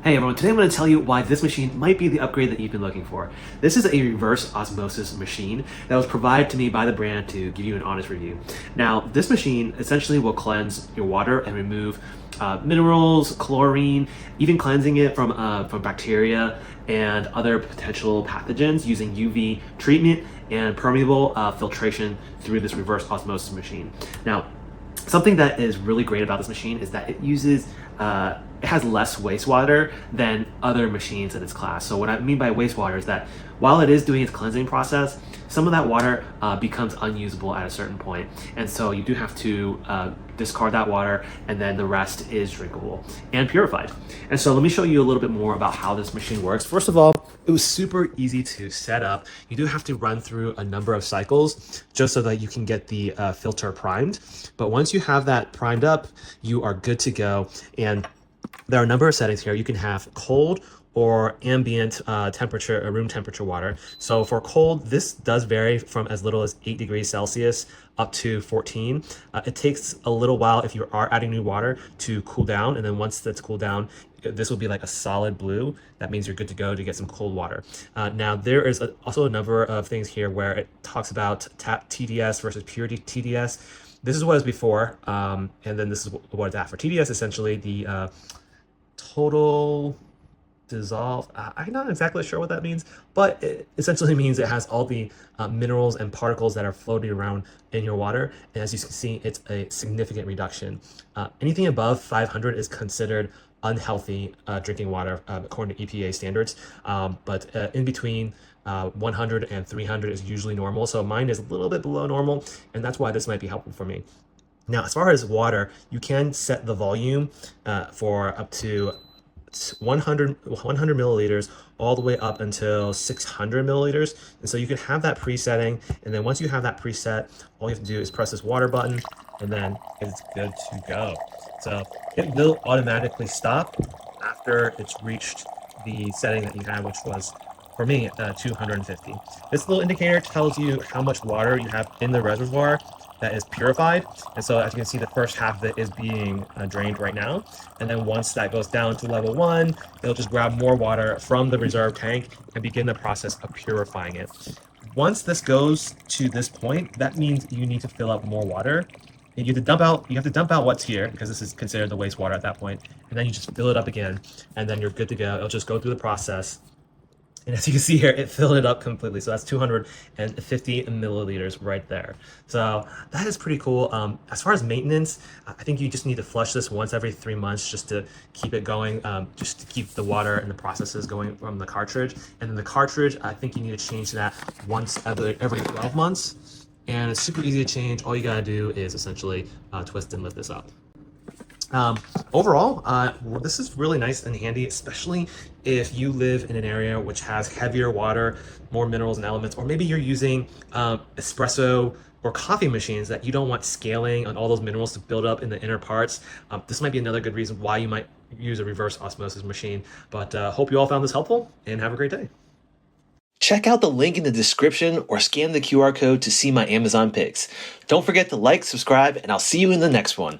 Hey everyone, today I'm going to tell you why this machine might be the upgrade that you've been looking for. This is a reverse osmosis machine that was provided to me by the brand to give you an honest review. Now, this machine essentially will cleanse your water and remove minerals, chlorine, even cleansing it from bacteria and other potential pathogens using UV treatment and permeable filtration through this reverse osmosis machine. Now, something that is really great about this machine is that it uses it has less wastewater than other machines in its class. So what I mean by wastewater is that while it is doing its cleansing process, some of that water becomes unusable at a certain point. And so you do have to discard that water, and then the rest is drinkable and purified. And so let me show you a little bit more about how this machine works. First of all, it was super easy to set up. You do have to run through a number of cycles just so that you can get the filter primed. But once you have that primed up, you are good to go. And there are a number of settings here. You can have cold or ambient temperature, room temperature water. So for cold, this does vary from as little as 8 degrees Celsius up to 14. It takes a little while if you are adding new water to cool down. And then once that's cooled down, this will be like a solid blue. That means you're good to go to get some cold water. Now there is also a number of things here where it talks about tap TDS versus pure TDS. This is what it was before, and then this is what it's at. For TDS, essentially the total dissolve. I'm not exactly sure what that means, but it essentially means it has all the minerals and particles that are floating around in your water. And as you can see, it's a significant reduction. Anything above 500 is considered unhealthy drinking water according to EPA standards, but in between 100 and 300 is usually normal. So mine is a little bit below normal, and that's why this might be helpful for me. Now, as far as water, you can set the volume for up to 100 milliliters all the way up until 600 milliliters. And so you can have that presetting. And then once you have that preset, all you have to do is press this water button, and then it's good to go. So it will automatically stop after it's reached the setting that you had, which was, for me, 250. This little indicator tells you how much water you have in the reservoir that is purified. And so as you can see, the first half of it is being drained right now. And then once that goes down to level 1, it'll just grab more water from the reserve tank and begin the process of purifying it. Once this goes to this point, that means you need to fill up more water. And you have to dump out what's here, because this is considered the wastewater at that point. And then you just fill it up again, and then you're good to go. It'll just go through the process. And as you can see here, it filled it up completely. So that's 250 milliliters right there. So that is pretty cool. As far as maintenance, I think you just need to flush this once every 3 months just to keep it going, just to keep the water and the processes going from the cartridge. And then the cartridge, I think you need to change that once every 12 months. And it's super easy to change. All you gotta do is essentially twist and lift this up. Overall, this is really nice and handy, especially if you live in an area which has heavier water, more minerals and elements, or maybe you're using espresso or coffee machines that you don't want scaling on all those minerals to build up in the inner parts. This might be another good reason why you might use a reverse osmosis machine. But hope you all found this helpful, and have a great day. Check out the link in the description or scan the QR code to see my Amazon picks. Don't forget to like, subscribe, and I'll see you in the next one.